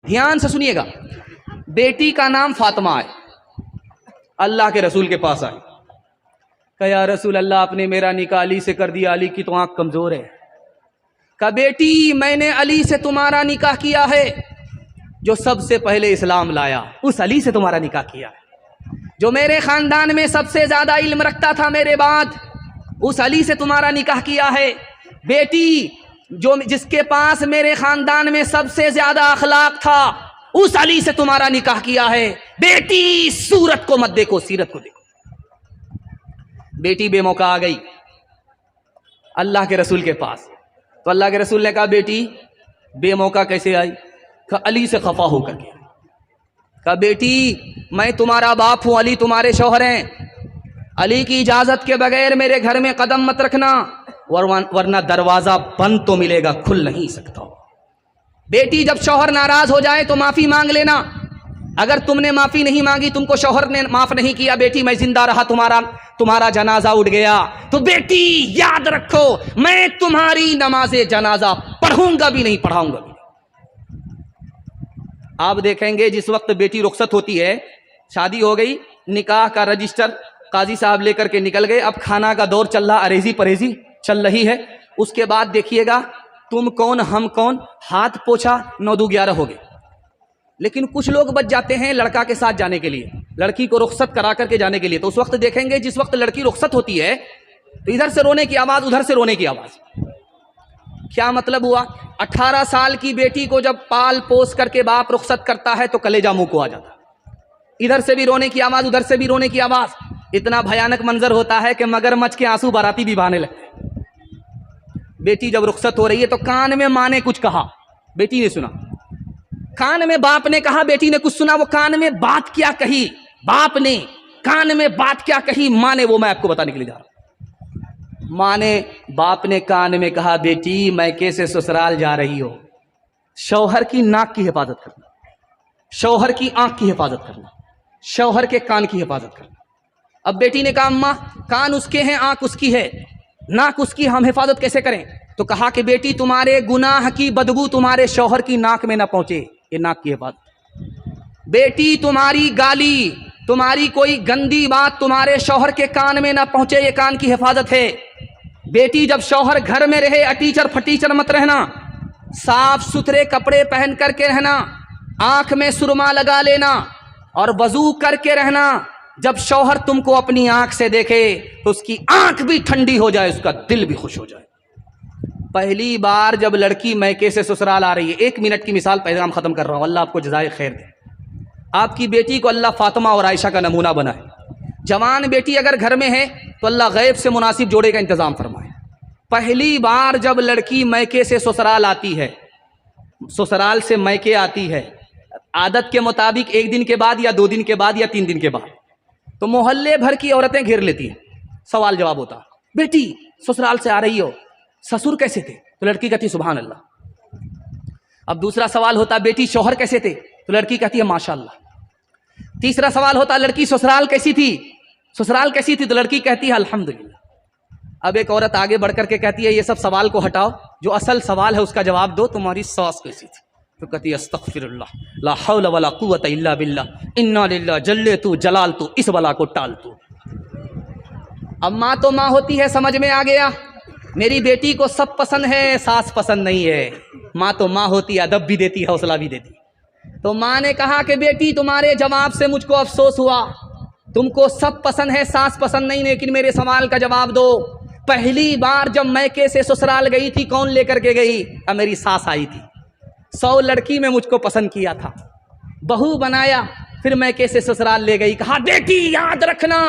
ध्यान से सुनिएगा। बेटी का नाम फातिमा है। अल्लाह के रसूल के पास आए, कहा या रसूल अल्लाह, आपने मेरा निकाह अली से कर दिया, अली की तो आंख कमजोर है। कहा बेटी, मैंने अली से तुम्हारा निकाह किया है, जो सबसे पहले इस्लाम लाया, उस अली से तुम्हारा निकाह किया है। जो मेरे खानदान में सबसे ज्यादा इल्म रखता था मेरे बाद, उस अली से तुम्हारा निकाह किया है। बेटी, जो जिसके पास मेरे खानदान में सबसे ज्यादा अखलाक था, उस अली से तुम्हारा निकाह किया है। बेटी, सूरत को मत देखो, सीरत को देखो। बेटी बेमौका आ गई अल्लाह के रसूल के पास, तो अल्लाह के रसूल ने कहा बेटी बेमौका कैसे आई? कहा अली से खफा होकर के। कहा बेटी, मैं तुम्हारा बाप हूं, अली तुम्हारे शौहर हैं, अली की इजाजत के बगैर मेरे घर में कदम मत रखना, वरना दरवाजा बंद तो मिलेगा, खुल नहीं सकता। बेटी, जब शौहर नाराज हो जाए तो माफी मांग लेना। अगर तुमने माफी नहीं मांगी, तुमको शौहर ने माफ नहीं किया, बेटी मैं जिंदा रहा, तुम्हारा जनाजा उठ गया, तो बेटी याद रखो, मैं तुम्हारी नमाजे जनाजा पढ़ूंगा भी नहीं, पढ़ाऊंगा भी नहीं। आप देखेंगे जिस वक्त बेटी रुखसत होती है, शादी हो गई, निकाह का रजिस्टर काजी साहब लेकर के निकल गए, अब खाना का दौर चल रहा, अरेजी परहेजी चल रही है। उसके बाद देखिएगा तुम कौन हम कौन, हाथ पोछा 9-2-11 हो गए। लेकिन कुछ लोग बच जाते हैं लड़का के साथ जाने के लिए, लड़की को रुखसत करा करके जाने के लिए। तो उस वक्त देखेंगे जिस वक्त लड़की रुखसत होती है, तो इधर से रोने की आवाज, उधर से रोने की आवाज। क्या मतलब हुआ? 18 साल की बेटी को जब पाल पोस करके बाप रुखसत करता है तो कलेजा मुंह को आ जाता, इधर से भी रोने की आवाज, उधर से भी रोने की आवाज। इतना भयानक मंजर होता है कि मगरमच्छ के आंसू बाराती भी बहाने लगते हैं। बेटी जब रुखसत हो रही है तो कान में माँ ने कुछ कहा, बेटी ने सुना, कान में बाप ने कहा, बेटी ने कुछ सुना। वो कान में बात क्या कही बाप ने, कान में बात क्या कही माँ ने, वो मैं आपको बताने के लिए जा रहा हूं। माँ ने, बाप ने कान में कहा, बेटी मैके से ससुराल जा रही हो, शौहर की नाक की हिफाजत करना, शौहर की आंख की हिफाजत करना, शौहर के कान की हिफाजत करना। अब बेटी ने कहा अम्मा, कान उसके हैं, आंख उसकी है, नाक उसकी, हम हिफाजत कैसे करें? तो कहा कि बेटी तुम्हारे गुनाह की बदबू तुम्हारे शौहर की नाक में ना पहुंचे, ये नाक की हिफाजत। बेटी तुम्हारी गाली, तुम्हारी कोई गंदी बात तुम्हारे शौहर के कान में ना पहुंचे, ये कान की हिफाजत है। बेटी जब शौहर घर में रहे, अटीचर फटीचर मत रहना, साफ सुथरे कपड़े पहन करके रहना, आंख में सुरमा लगा लेना और वजू करके रहना। जब शौहर तुमको अपनी आंख से देखे तो उसकी आंख भी ठंडी हो जाए, उसका दिल भी खुश हो जाए। पहली बार जब लड़की मैके से ससुराल आ रही है, 1 मिनट की मिसाल, पैगाम खत्म कर रहा हूं, अल्लाह आपको जज़ाए खैर दे। आपकी बेटी को अल्लाह फातिमा और आयशा का नमूना बनाए। जवान बेटी अगर घर में है तो अल्लाह गैब से मुनासिब जोड़े का इंतजाम फरमाए। पहली बार जब लड़की मैके से ससुराल आती है, ससुराल से मैके आती है, आदत के मुताबिक 1 दिन के बाद या 2 दिन के बाद या 3 दिन के बाद, तो मोहल्ले भर की औरतें घेर लेती हैं। सवाल जवाब होता, बेटी ससुराल से आ रही हो, ससुर कैसे थे? तो लड़की कहती है सुभान अल्लाह। अब दूसरा सवाल होता, बेटी शौहर कैसे थे? तो लड़की कहती है माशाअल्लाह। तीसरा सवाल होता, लड़की ससुराल कैसी थी, ससुराल कैसी थी? तो लड़की कहती है अल्हम्दुलिल्लाह। अब एक औरत आगे बढ़ करके कहती है ये सब सवाल को हटाओ, जो असल सवाल है उसका जवाब दो, तुम्हारी सास कैसी थी? तो कहती है अस्तगफिरुल्लाह, ला हौला वला कुव्वता इल्ला बिल्लाह, इन्ना लिल्लाह, जल्ले तू जलाल तू, इस बला को टाल तू। अब माँ तो माँ होती है, समझ में आ गया, मेरी बेटी को सब पसंद है, सास पसंद नहीं है। माँ तो माँ होती है, अदब भी देती है, हौसला भी देती। तो माँ ने कहा कि बेटी तुम्हारे जवाब से मुझको अफसोस हुआ, तुमको सब पसंद है, सास पसंद नहीं, लेकिन मेरे सवाल का जवाब दो। पहली बार जब मैके से ससुराल गई थी, कौन लेकर के गई? अब मेरी सास आई थी, 100 लड़की में मुझको पसंद किया था, बहू बनाया, फिर मैके से ससुराल ले गई। कहा बेटी याद रखना,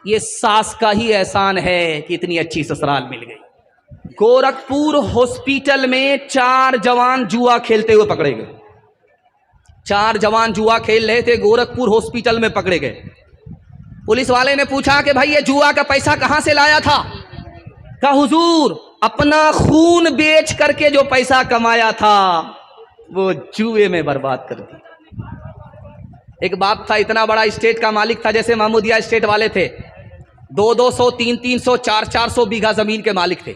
ये सास का ही एहसान है कि इतनी अच्छी ससुराल मिल गई। गोरखपुर हॉस्पिटल में 4 जवान जुआ खेलते हुए पकड़े गए। 4 जवान जुआ खेल रहे थे, गोरखपुर हॉस्पिटल में पकड़े गए। पुलिस वाले ने पूछा कि भाई ये जुआ का पैसा कहां से लाया था? कहा हुजूर अपना खून बेच करके जो पैसा कमाया था वो जुए में बर्बाद कर दिया। एक बाप था, इतना बड़ा स्टेट का मालिक था, जैसे महमूदिया स्टेट वाले थे, 200-200, 300-300, 400-400 बीघा जमीन के मालिक थे।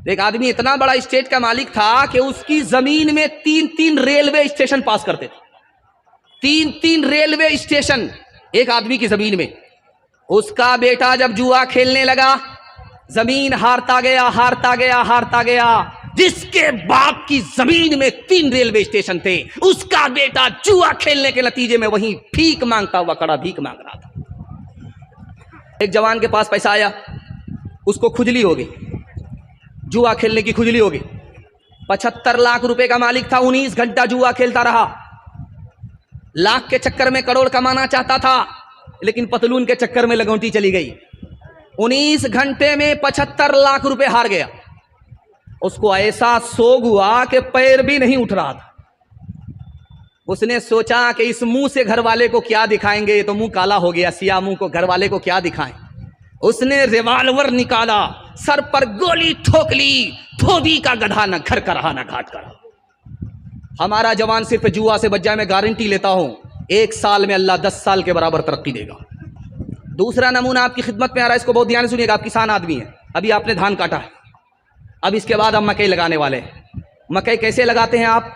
एक आदमी इतना बड़ा स्टेट का मालिक था कि उसकी जमीन में 3-3 रेलवे स्टेशन पास करते थे। 3-3 रेलवे स्टेशन एक आदमी की जमीन में। उसका बेटा जब जुआ खेलने लगा, जमीन हारता गया, हारता गया, हारता गया। जिसके बाप की जमीन में 3 रेलवे स्टेशन थे, उसका बेटा जुआ खेलने के नतीजे में वहीं भीख मांगता हुआ खड़ा, भीख मांग रहा था। एक जवान के पास पैसा आया, उसको खुजली हो गई, जुआ खेलने की खुजली हो गई। 75 लाख रुपए का मालिक था, 19 घंटा जुआ खेलता रहा। लाख के चक्कर में करोड़ कमाना चाहता था, लेकिन पतलून के चक्कर में लगौटी चली गई। 19 घंटे में 75 लाख रुपए हार गया। उसको ऐसा सोग हुआ कि पैर भी नहीं उठ रहा था। उसने सोचा कि इस मुंह से घर वाले को क्या दिखाएंगे, तो मुंह काला हो गया, सिया मुंह को घर वाले को क्या दिखाएं। उसने रिवाल्वर निकाला, सर पर गोली ठोक ली। धोबी का गधा, न घर का रहा न घाट का रहा। हमारा जवान सिर्फ जुआ से बच जाए, मैं गारंटी लेता हूं 1 साल में अल्लाह 10 साल के बराबर तरक्की देगा। दूसरा नमूना आपकी खिदमत में आ रहा है, इसको बहुत ध्यान से सुनिएगा। आप किसान आदमी हैं, अभी आपने धान काटा है, अब इसके बाद हम मकई लगाने वाले हैं। मकई कैसे लगाते हैं आप?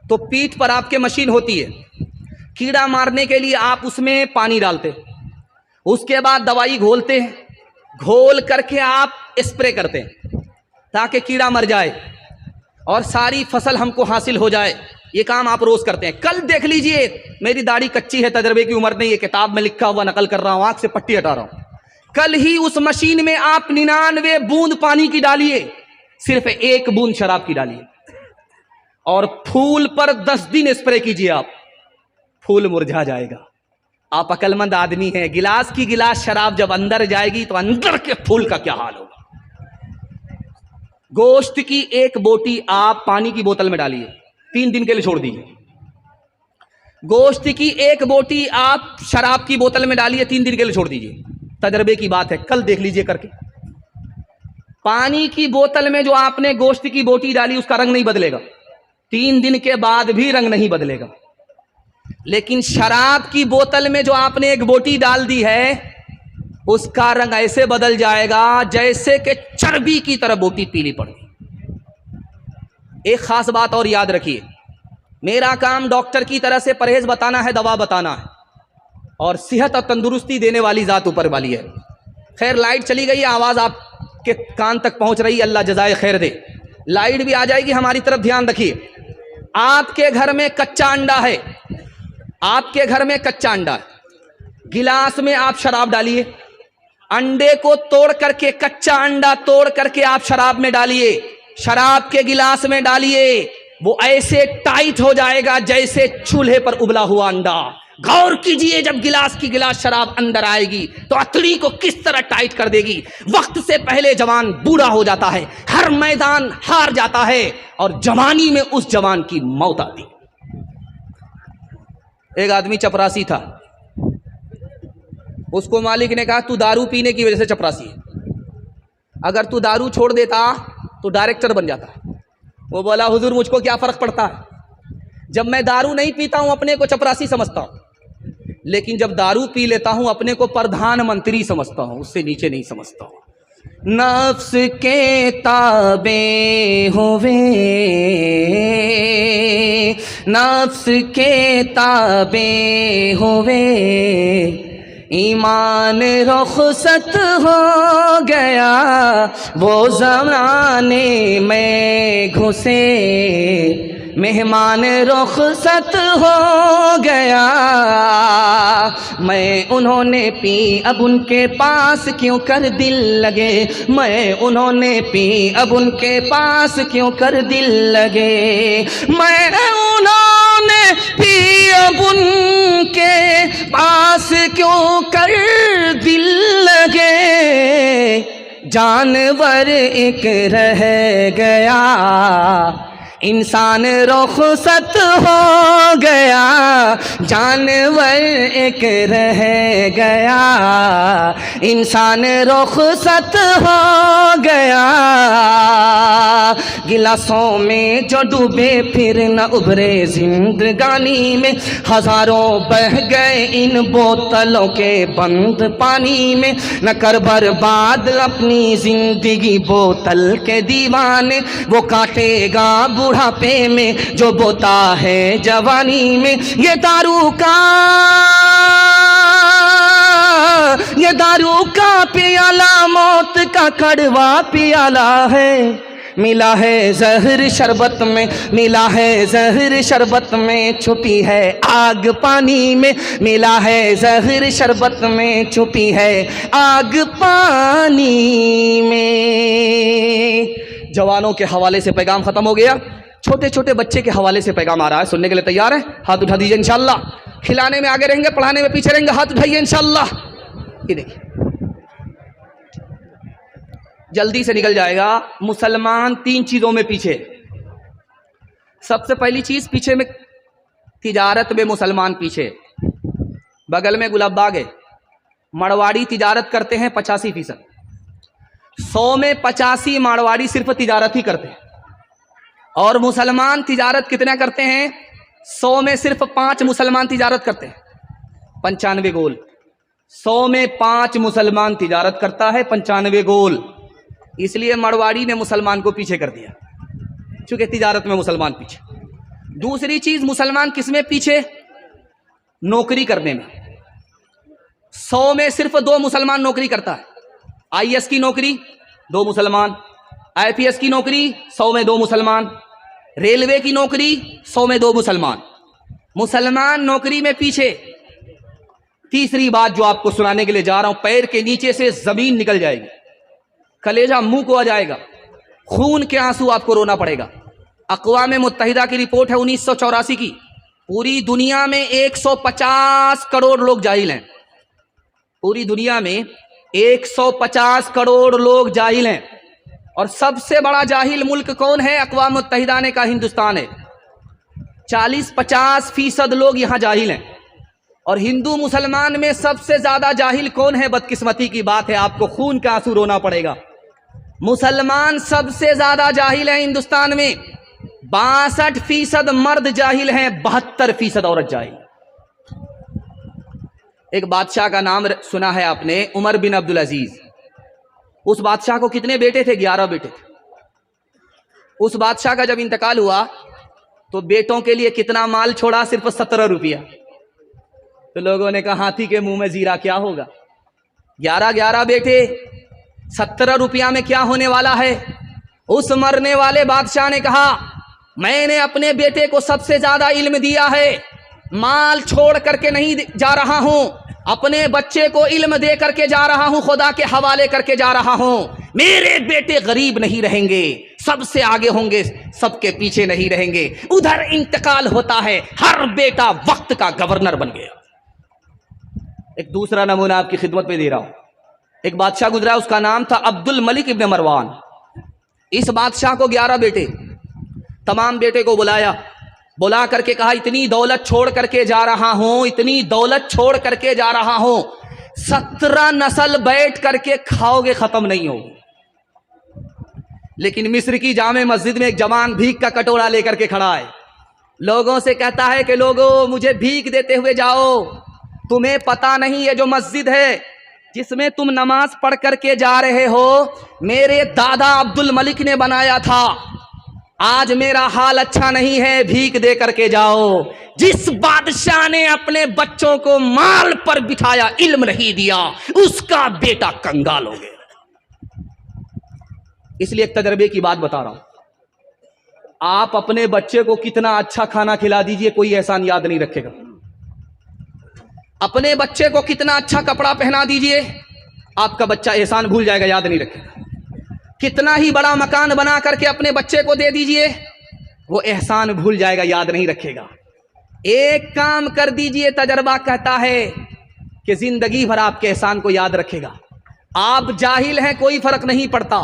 तो पीठ पर आपके मशीन होती है, कीड़ा मारने के लिए आप उसमें पानी डालते, उसके बाद दवाई घोलते हैं, घोल करके आप स्प्रे करते हैं ताकि कीड़ा मर जाए और सारी फसल हमको हासिल हो जाए। ये काम आप रोज करते हैं। कल देख लीजिए, मेरी दाढ़ी कच्ची है, तजर्बे की उम्र नहीं, ये किताब में लिखा हुआ नकल कर रहा हूं, आंख से पट्टी हटा रहा हूं। कल ही उस मशीन में आप 99 बूंद पानी की डालिए, सिर्फ 1 बूंद शराब की डालिए, और फूल पर 10 दिन स्प्रे कीजिए, आप फूल मुरझा जाएगा। आप अकलमंद आदमी हैं, गिलास की गिलास शराब जब अंदर जाएगी तो अंदर के फूल का क्या हाल होगा। गोश्त की 1 बोटी आप पानी की बोतल में डालिए, 3 दिन के लिए छोड़ दीजिए। गोश्त की 1 बोटी आप शराब की बोतल में डालिए, 3 दिन के लिए छोड़ दीजिए। तजर्बे की बात है, कल देख लीजिए करके। पानी की बोतल में जो आपने गोश्त की बोटी डाली, उसका रंग नहीं बदलेगा, 3 दिन के बाद भी रंग नहीं बदलेगा। लेकिन शराब की बोतल में जो आपने 1 बोटी डाल दी है, उसका रंग ऐसे बदल जाएगा जैसे कि चर्बी की तरह बोटी पीली पड़ी। एक खास बात और याद रखिए, मेरा काम डॉक्टर की तरह से परहेज बताना है, दवा बताना है, और सेहत और तंदुरुस्ती देने वाली जात ऊपर वाली है। खैर, लाइट चली गई है, आवाज आपके कान तक पहुंच रही है, अल्लाह जज़ाए खैर दे। लाइट भी आ जाएगी, हमारी तरफ ध्यान रखिए। आपके घर में कच्चा अंडा है, आपके घर में कच्चा अंडा है, गिलास में आप शराब डालिए, अंडे को तोड़ करके, कच्चा अंडा तोड़ करके आप शराब में डालिए, शराब के गिलास में डालिए, वो ऐसे टाइट हो जाएगा जैसे चूल्हे पर उबला हुआ अंडा। गौर कीजिए, जब गिलास की गिलास शराब अंदर आएगी तो अतड़ी को किस तरह टाइट कर देगी। वक्त से पहले जवान बूढ़ा हो जाता है, हर मैदान हार जाता है, और जवानी में उस जवान की मौत आती। एक आदमी चपरासी था, उसको मालिक ने कहा तू दारू पीने की वजह से चपरासी है, अगर तू दारू छोड़ देता तो डायरेक्टर बन जाता। वो बोला हुजूर मुझको क्या फर्क पड़ता है, जब मैं दारू नहीं पीता हूं अपने को चपरासी समझता हूं, लेकिन जब दारू पी लेता हूं अपने को प्रधानमंत्री समझता हूं, उससे नीचे नहीं समझता हूं। नफ्स के ताबे होवे, नफ्स के ताबे होवे, ईमान रुखसत हो गया, वो ज़माने में घुसे, मेहमान रुखसत हो गया। मैं उन्होंने पी अब उनके पास क्यों कर दिल लगे, मैं उन्होंने पी अब उनके पास क्यों कर दिल लगे, मैं उन्होंने पी अब उनके पास क्यों कर दिल लगे। जानवर एक रह गया, इंसान रुखसत हो गया, जानवर एक रह गया, इंसान रुखसत हो गया। गिलासों में जो डूबे फिर न उभरे जिंदगानी में, हजारों बह गए इन बोतलों के बंद पानी में। न कर बर्बाद अपनी जिंदगी बोतल के दीवाने, वो काटेगा बुढ़ापे में जो बोता है जवानी में। ये दारू दारू का पियाला मौत का कड़वा पियाला है। मिला है जहर शरबत में, मिला है जहर शरबत में, छुपी है आग पानी में। मिला है जहर शरबत में, छुपी है आग पानी में। जवानों के हवाले से पैगाम खत्म हो गया। छोटे छोटे बच्चे के हवाले से पैगाम आ रहा है, सुनने के लिए तैयार है? हाथ उठा दीजिए इंशाल्लाह। खिलाने में आगे रहेंगे, पढ़ाने में पीछे रहेंगे, हाथ उठाइए इंशाल्लाह। ये देखिए जल्दी से निकल जाएगा। मुसलमान 3 चीजों में पीछे। सबसे पहली चीज पीछे में तिजारत में मुसलमान पीछे। बगल में गुलाब बाग है, मारवाड़ी तिजारत करते हैं 85%। 100 में 85 मारवाड़ी सिर्फ तिजारत ही करते हैं। और मुसलमान तिजारत कितना करते हैं? 100 में सिर्फ 5 मुसलमान तिजारत करते हैं, 95 गोल। 100 में 5 मुसलमान तिजारत करता है, 95 गोल। इसलिए मारवाड़ी ने मुसलमान को पीछे कर दिया, चूंकि तिजारत में मुसलमान पीछे। दूसरी चीज मुसलमान किसमें पीछे? नौकरी करने में। 100 में सिर्फ 2 मुसलमान नौकरी करता है। IAS की नौकरी 2 मुसलमान, IPS की नौकरी 100 में 2 मुसलमान, रेलवे की नौकरी 100 में 2 मुसलमान। मुसलमान नौकरी में पीछे। तीसरी बात जो आपको सुनाने के लिए जा रहा हूं, पैर के नीचे से जमीन निकल जाएगी, कलेजा मुंह को आ जाएगा, खून के आंसू आपको रोना पड़ेगा। अक़वाम मुत्तहिदा की रिपोर्ट है 1984 की, पूरी दुनिया में 150 करोड़ लोग जाहिल हैं। पूरी दुनिया में 150 करोड़ लोग जाहिल हैं। और सबसे बड़ा जाहिल मुल्क कौन है? अक़वाम मुत्तहिदा ने कहा हिंदुस्तान है। 40-50% लोग यहां जाहिल हैं। और हिंदू मुसलमान में सबसे ज्यादा जाहिल कौन है? बदकिस्मती की बात है, आपको खून का आंसू रोना पड़ेगा। मुसलमान सबसे ज्यादा जाहिल है हिंदुस्तान में। 62% मर्द जाहिल हैं, 72% औरत जाहिल। एक बादशाह का नाम सुना है आपने, उमर बिन अब्दुल अजीज। उस बादशाह को कितने बेटे थे? 11 बेटे थे। उस बादशाह का जब इंतकाल हुआ तो बेटों के लिए कितना माल छोड़ा? सिर्फ 17 रुपया। तो लोगों ने कहा हाथी के मुंह में जीरा, क्या होगा? 11 बेटे, 17 रुपया में क्या होने वाला है? उस मरने वाले बादशाह ने कहा मैंने अपने बेटे को सबसे ज्यादा इल्म दिया है, माल छोड़ करके नहीं जा रहा हूं, अपने बच्चे को इल्म दे करके जा रहा हूं, खुदा के हवाले करके जा रहा हूं। मेरे बेटे गरीब नहीं रहेंगे, सबसे आगे होंगे, सबके पीछे नहीं रहेंगे। उधर इंतकाल होता है, हर बेटा वक्त का गवर्नर बन गया। एक दूसरा नमूना आपकी खिदमत में दे रहा हूं। एक बादशाह गुजरा, उसका नाम था अब्दुल मलिक इब्न मरवान। इस बादशाह को 11 बेटे। तमाम बेटे को बुला करके कहा इतनी दौलत छोड़ करके जा रहा हूं, इतनी दौलत छोड़ करके जा रहा हूं, 17 नस्ल बैठ करके खाओगे, खत्म नहीं होगी। लेकिन मिस्र की जामे मस्जिद में एक जवान भीख का कटोरा लेकर के खड़ा है, लोगों से कहता है कि लोगों मुझे भीख देते हुए जाओ, तुम्हें पता नहीं ये जो मस्जिद है जिसमें तुम नमाज पढ़ करके जा रहे हो, मेरे दादा अब्दुल मलिक ने बनाया था। आज मेरा हाल अच्छा नहीं है, भीख दे करके जाओ। जिस बादशाह ने अपने बच्चों को माल पर बिठाया, इल्म नहीं दिया, उसका बेटा कंगाल हो गया। इसलिए एक तजर्बे की बात बता रहा हूं। आप अपने बच्चे को कितना अच्छा खाना खिला दीजिए, कोई एहसान याद नहीं रखेगा। अपने बच्चे को कितना अच्छा कपड़ा पहना दीजिए, आपका बच्चा एहसान भूल जाएगा, याद नहीं रखेगा। कितना ही बड़ा मकान बना करके अपने बच्चे को दे दीजिए, वो एहसान भूल जाएगा, याद नहीं रखेगा। एक काम कर दीजिए, तजर्बा कहता है कि जिंदगी भर आपके एहसान को याद रखेगा। आप जाहिल हैं, कोई फर्क नहीं पड़ता।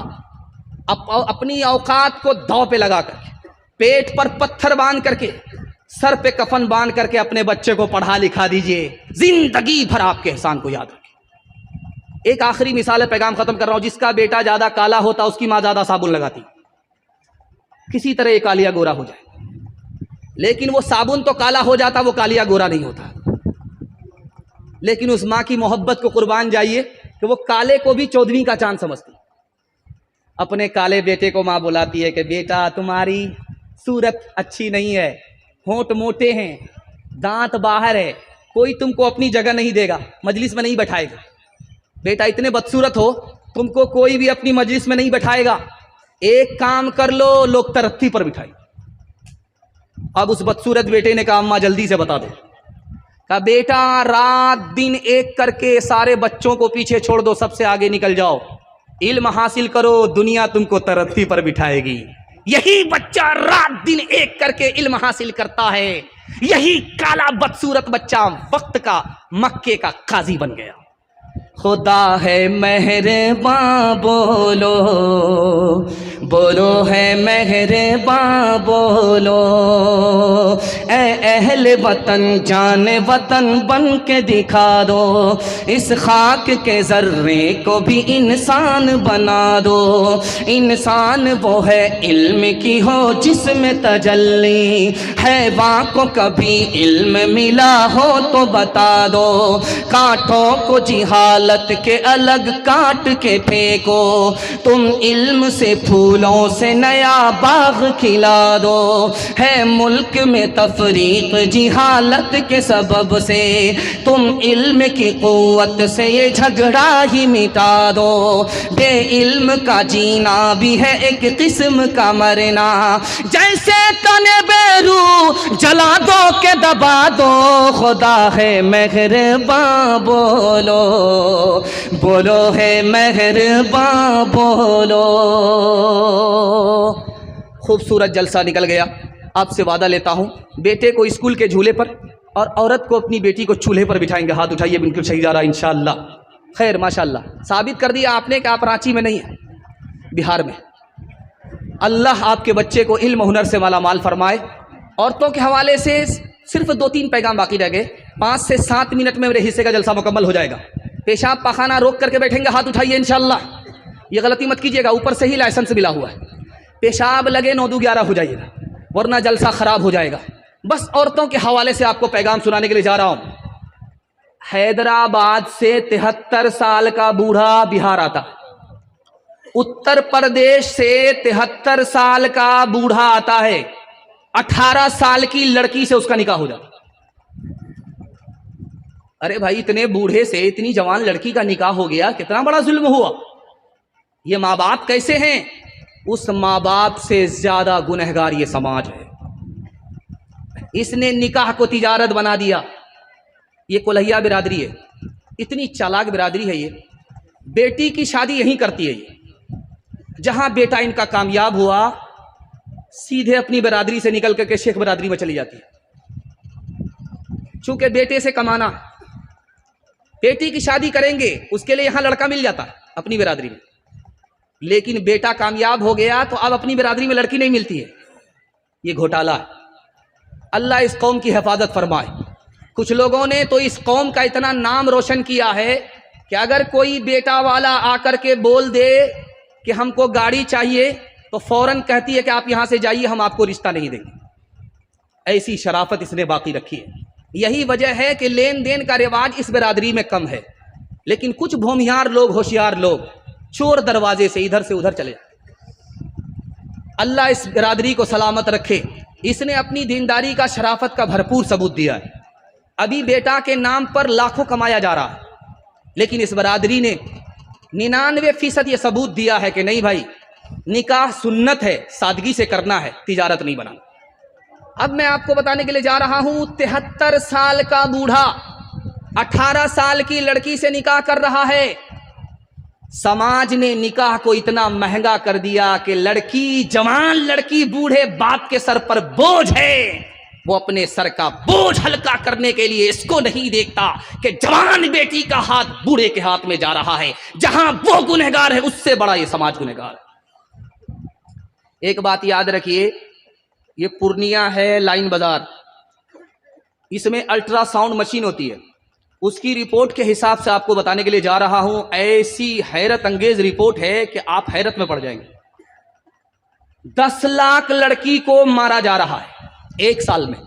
अपनी औकात को दांव पे लगा करके, पेट पर पत्थर बांध करके, सर पे कफन बांध करके अपने बच्चे को पढ़ा लिखा दीजिए, जिंदगी भर आपके एहसान को याद रखें। एक आखिरी मिसाल है, पैगाम खत्म कर रहा हूं। जिसका बेटा ज्यादा काला होता उसकी मां ज्यादा साबुन लगाती, किसी तरह ये कालिया गोरा हो जाए। लेकिन वो साबुन तो काला हो जाता, वो कालिया गोरा नहीं होता। लेकिन उस मां की मोहब्बत को कुर्बान जाइए कि वो काले को भी 14वीं का चांद समझती। अपने काले बेटे को मां बुलाती है कि बेटा तुम्हारी सूरत अच्छी नहीं है, होंठ मोटे हैं, दांत बाहर है, कोई तुमको अपनी जगह नहीं देगा, मजलिस में नहीं बैठाएगा। बेटा इतने बदसूरत हो, तुमको कोई भी अपनी मजलिस में नहीं बैठाएगा। एक काम कर लो, लोग तरक्की पर बिठाए। अब उस बदसूरत बेटे ने कहा अम्मा जल्दी से बता दो। कहा बेटा रात दिन एक करके सारे बच्चों को पीछे छोड़ दो, सबसे आगे निकल जाओ, इल्म हासिल करो, दुनिया तुमको तरक्की पर बिठाएगी। यही बच्चा रात दिन एक करके इल्म हासिल करता है, यही काला बदसूरत बच्चा वक्त का मक्के का काजी बन गया। खुदा है मेहरबां बोलो, बोलो है मेहरबां बोलो, ए अहले वतन जान वतन बन के दिखा दो, इस खाक के जर्रे को भी इंसान बना दो। इंसान वो है इल्म की हो जिसमें तजल्ली, हैवां को कभी इल्म मिला हो तो बता दो, कांटों को जिहालत के अलग काट के फेंको, तुम इल्म से फूलों से नया बाग खिला दो। है मुल्क में तफरीक जिहालत के सबब से, तुम इल्म की कुव्वत से ये झगड़ा ही मिटा दो। बे इल्म का जीना भी है एक किस्म का मरना, जैसे तने बेरू जला दो के दबा दो। खुदा है मेहरबां बोलो, बोलो है मेहरबां बोलो। खूबसूरत जलसा निकल गया। आपसे वादा लेता हूँ, बेटे को स्कूल के झूले पर और औरत को अपनी बेटी को चूल्हे पर बिठाएंगे। हाथ उठाइए, बिल्कुल सही जा रहा है इंशाअल्लाह। खैर माशाअल्लाह, साबित कर दिया आपने कि आप रांची में नहीं है, बिहार में। अल्लाह आपके बच्चे को इल्म हुनर से माला माल फरमाए। औरतों के हवाले से सिर्फ 2-3 पैगाम बाकी रह गए। 5 से 7 मिनट में मेरे हिस्से का जलसा मुकम्मल हो जाएगा। पेशाब पाखाना रोक करके बैठेंगे, हाथ उठाइए इंशाअल्लाह। ये गलती मत कीजिएगा, ऊपर से ही लाइसेंस मिला हुआ है। पेशाब लगे 9-11 हो जाइएगा, वरना जलसा खराब हो जाएगा। बस औरतों के हवाले से आपको पैगाम सुनाने के लिए जा रहा हूं। हैदराबाद से 73 साल का बूढ़ा बिहार आता, उत्तर प्रदेश से 73 साल का बूढ़ा आता है, 18 साल की लड़की से उसका निकाह हो जाता। अरे भाई, इतने बूढ़े से इतनी जवान लड़की का निकाह हो गया, कितना बड़ा जुल्म हुआ। ये माँ बाप कैसे हैं? उस माँ बाप से ज्यादा गुनहगार ये समाज है। इसने निकाह को तिजारत बना दिया। ये कोल्हिया बिरादरी है, इतनी चालाक बिरादरी है ये। बेटी की शादी यहीं करती है ये। जहां बेटा इनका कामयाब हुआ, सीधे अपनी बिरादरी से निकल करके शेख बिरादरी में चली जाती है। चूंकि बेटे से कमाना, बेटी की शादी करेंगे उसके लिए यहां लड़का मिल जाता है अपनी बिरादरी में, लेकिन बेटा कामयाब हो गया तो अब अपनी बिरादरी में लड़की नहीं मिलती है। ये घोटाला है। अल्लाह इस कौम की हिफाजत फरमाए। कुछ लोगों ने तो इस कौम का इतना नाम रोशन किया है कि अगर कोई बेटा वाला आकर के बोल दे कि हमको गाड़ी चाहिए, तो फौरन कहती है कि आप यहां से जाइए, हम आपको रिश्ता नहीं देंगे। ऐसी शराफत इसने बाकी रखी है। यही वजह है कि लेन देन का रिवाज इस बिरादरी में कम है, लेकिन कुछ भूमिहार लोग, होशियार लोग, चोर दरवाजे से इधर से उधर चले जाते। अल्लाह इस बिरादरी को सलामत रखे। इसने अपनी दीनदारी का, शराफत का भरपूर सबूत दिया है। अभी बेटा के नाम पर लाखों कमाया जा रहा है, लेकिन इस बिरादरी ने 99% ये सबूत दिया है कि नहीं भाई, निकाह सुन्नत है, सादगी से करना है, तिजारत नहीं बनाना। अब मैं आपको बताने के लिए जा रहा हूं, 73 साल का बूढ़ा 18 साल की लड़की से निकाह कर रहा है। समाज ने निकाह को इतना महंगा कर दिया कि लड़की, जवान लड़की, बूढ़े बाप के सर पर बोझ है। वो अपने सर का बोझ हल्का करने के लिए इसको नहीं देखता कि जवान बेटी का हाथ बूढ़े के हाथ में जा रहा है। जहां वो गुनहगार है, उससे बड़ा ये समाज गुनहगार है। एक बात याद रखिए, ये पूर्णिया है लाइन बाजार, इसमें अल्ट्रासाउंड मशीन होती है। उसकी रिपोर्ट के हिसाब से आपको बताने के लिए जा रहा हूं। ऐसी हैरत अंगेज रिपोर्ट है कि आप हैरत में पड़ जाएंगे। 10 लाख लड़की को मारा जा रहा है 1 साल में,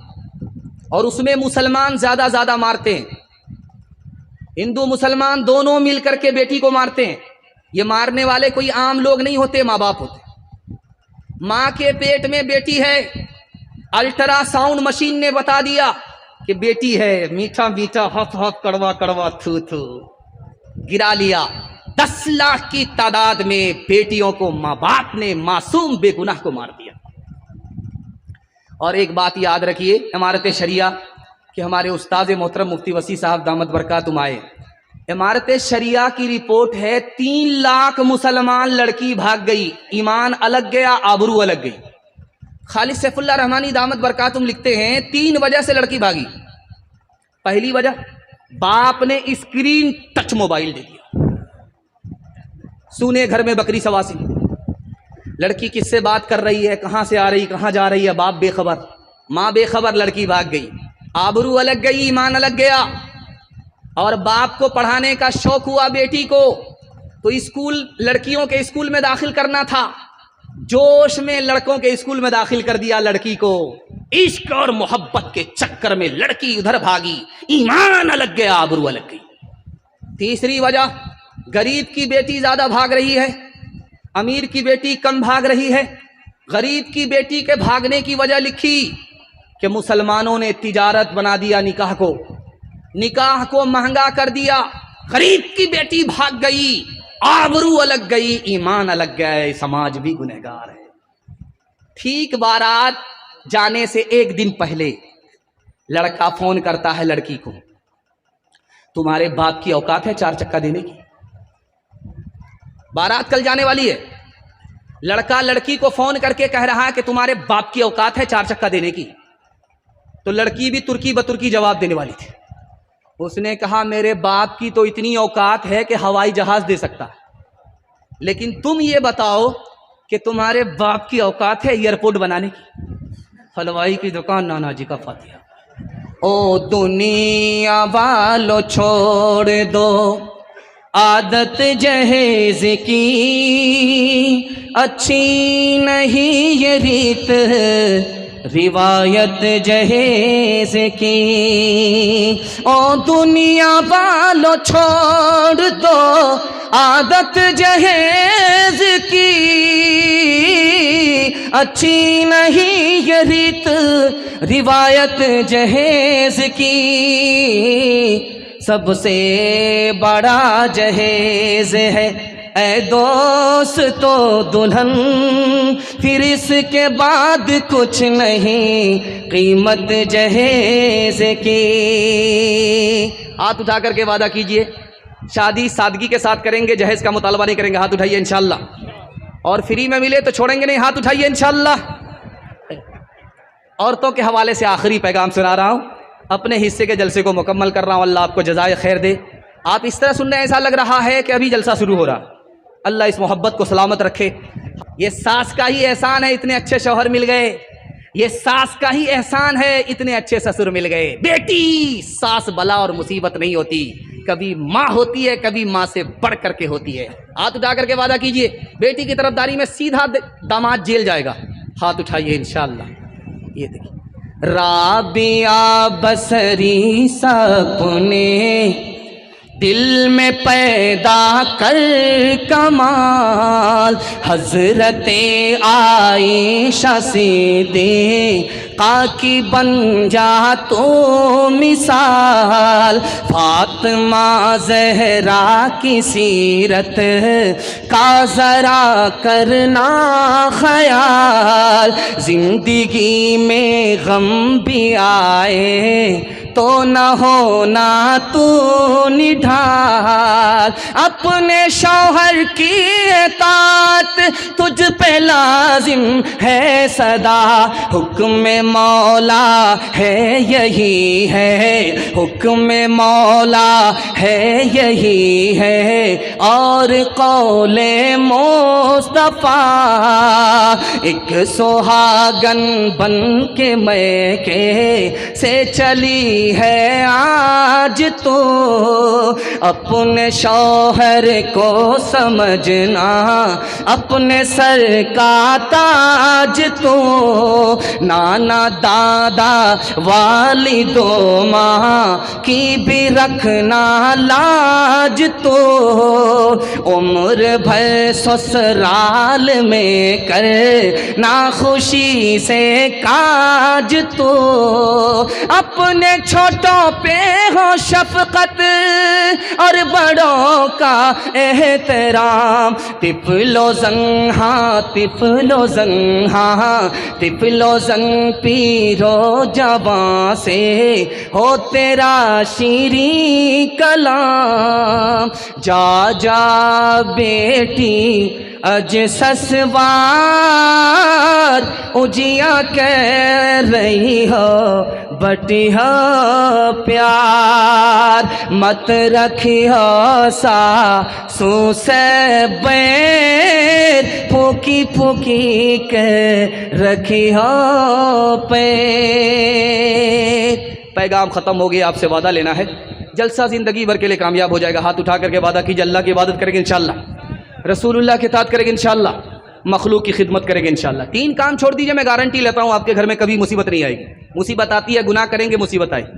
और उसमें मुसलमान ज्यादा मारते हैं। हिंदू मुसलमान दोनों मिलकर के बेटी को मारते हैं। ये मारने वाले कोई आम लोग नहीं होते, माँ बाप होते। माँ के पेट में बेटी है, अल्ट्रासाउंड मशीन ने बता दिया कि बेटी है, मीठा मीठा हफ हफ कड़वा कड़वा थू थू, गिरा लिया। 10 लाख की तादाद में बेटियों को माँ बाप ने मासूम बेगुनाह को मार दिया। और एक बात याद रखिए, इमारत शरिया कि हमारे उस्ताद मोहतरम मुफ्ती वसी साहब दामत बरकातुम आए, इमारत शरिया की रिपोर्ट है 3 लाख मुसलमान लड़की भाग गई, ईमान अलग गया, आबरू अलग गई। खालिद सैफुल्लाह रहमानी दामत बरकातुम लिखते हैं 3 वजह से लड़की भागी। पहली वजह, बाप ने स्क्रीन टच मोबाइल दे दिया, सुने घर में बकरी सवासी, लड़की किससे बात कर रही है, कहां से आ रही, कहां जा रही है, बाप बेखबर, माँ बेखबर, लड़की भाग गई, आबरू अलग गई, ईमान अलग गया। और बाप को पढ़ाने का शौक हुआ बेटी को, तो स्कूल, लड़कियों के स्कूल में दाखिल करना था, जोश में लड़कों के स्कूल में दाखिल कर दिया लड़की को। इश्क और मोहब्बत के चक्कर में लड़की उधर भागी, ईमान अलग गया, आबरू अलग गई। तीसरी वजह, गरीब की बेटी ज्यादा भाग रही है, अमीर की बेटी कम भाग रही है। गरीब की बेटी के भागने की वजह लिखी कि मुसलमानों ने तिजारत बना दिया निकाह को, निकाह को महंगा कर दिया। गरीब की बेटी भाग गई, आबरू अलग गई, ईमान अलग गए, समाज भी गुनहगार है। ठीक बारात जाने से 1 दिन पहले लड़का फोन करता है लड़की को, तुम्हारे बाप की औकात है 4 चक्का देने की, बारात कल जाने वाली है। लड़का लड़की को फोन करके कह रहा है कि तुम्हारे बाप की औकात है 4 चक्का देने की। तो लड़की भी तुर्की बतुर्की जवाब देने वाली थी। उसने कहा मेरे बाप की तो इतनी औकात है कि हवाई जहाज दे सकता है, लेकिन तुम ये बताओ कि तुम्हारे बाप की औकात है एयरपोर्ट बनाने की। हलवाई की दुकान, नाना जी का फातिहा। ओ दुनिया वालों छोड़ दो आदत जहेज की, अच्छी नहीं ये रीत रिवायत जहेज की। ओ दुनिया वालों छोड़ दो आदत जहेज की, अच्छी नहीं ये रीत रिवायत जहेज की। सबसे बड़ा जहेज है ऐ दोस्त तो दुल्हन, फिर इसके बाद कुछ नहीं कीमत जहेज की। हाथ उठा करके वादा कीजिए, शादी सादगी के साथ करेंगे, जहेज का मुतालबा नहीं करेंगे। हाथ उठाइए इंशाअल्लाह। और फ्री में मिले तो छोड़ेंगे नहीं, हाथ उठाइए इंशाअल्लाह। औरतों के हवाले से आखिरी पैगाम सुना रहा हूँ, अपने हिस्से के जलसे को मुकम्मल कर रहा हूँ। अल्लाह आपको जज़ाए खैर दे। आप इस तरह सुनने ऐसा लग रहा है कि अभी जलसा शुरू हो रहा। अल्लाह इस मोहब्बत को सलामत रखे। ये सास का ही एहसान है, इतने अच्छे शौहर मिल गए। ये सास का ही एहसान है, इतने अच्छे ससुर मिल गए। बेटी सास बला और मुसीबत नहीं होती, कभी माँ होती है, कभी माँ से बढ़ करके होती है। हाथ उठा करके वादा कीजिए, बेटी की तरफदारी में सीधा दामाद जेल जाएगा। हाथ उठाइए इंशाअल्लाह। ये देखिए, राबिया बसरी सपने दिल में पैदा कर कमाल, हजरते आयशा सिद्दीक़ा की बन जा तो मिसाल। फातिमा ज़हरा की सीरत का ज़रा करना ख्याल, जिंदगी में गम भी आए तो न होना तू निढाल। अपने शौहर की एतात तुझ पे लाजिम है सदा, हुक्म मौला है यही है, हुक्म मौला है यही है। और कौले मुस्तफा एक सुहागन बन के मैके से चली है आज तो। अपने शौहर को समझना अपने सर का ताज तो। नाना दादा वालिदो माँ की भी रखना लाज तो। उम्र भर ससुराल में कर ना खुशी से काज तो। अपने छोटों पे हो शफकत और बड़ों का एहतराम। तिफलो जंग हाँ तिफलो जंग हाँ तिफलो जंग पीरो जवां से हो तेरा शीरी कलाम। जा जा बेटी अज ससवार उजिया कह रही हो बटी हो प्यार। मत रखी हो सासू से बैर फूकी फूकी के रखी हो पैर। पैगाम ख़त्म हो गया, आपसे वादा लेना है, जलसा ज़िंदगी भर के लिए कामयाब हो जाएगा। हाथ उठा करके वादा कीजिए, अल्लाह की इबादत करेंगे इंशाअल्लाह, रसूलुल्लाह के साथ करेंगे इंशाअल्लाह, मखलूक की खिदमत करेंगे इंशाअल्लाह। 3 काम छोड़ दीजिए, मैं गारंटी लेता हूँ आपके घर में कभी मुसीबत नहीं आएगी। मुसीबत आती है, गुनाह करेंगे मुसीबत आएगी,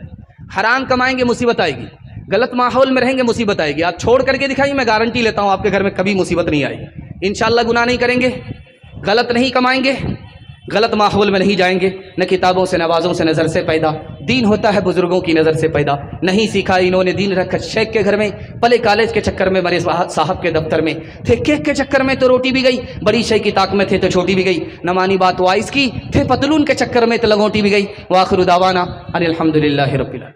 हराम कमाएंगे मुसीबत आएगी, गलत माहौल में रहेंगे मुसीबत आएगी। आप छोड़ करके दिखाइए, मैं गारंटी लेता हूँ आपके घर में कभी मुसीबत नहीं आएगी इंशाअल्लाह। गुनाह नहीं करेंगे, गलत नहीं कमाएंगे, गलत माहौल में नहीं जाएंगे। न किताबों से नवाज़ों से नज़र से पैदा, दीन होता है बुजुर्गों की नज़र से पैदा। नहीं सीखा इन्होंने दीन रखा शेख के घर में, पले कॉलेज के चक्कर में, मरे साहब के दफ्तर में थे, केक के चक्कर में तो रोटी भी गई, बड़ी शे की ताक में थे तो छोटी भी गई, न मानी बात वाइस की थे, पतलून के चक्कर में तो लगोटी भी गई। वाखिर दावाना अनिल हम्दुलिल्लाहि रब्बिल आलमीन।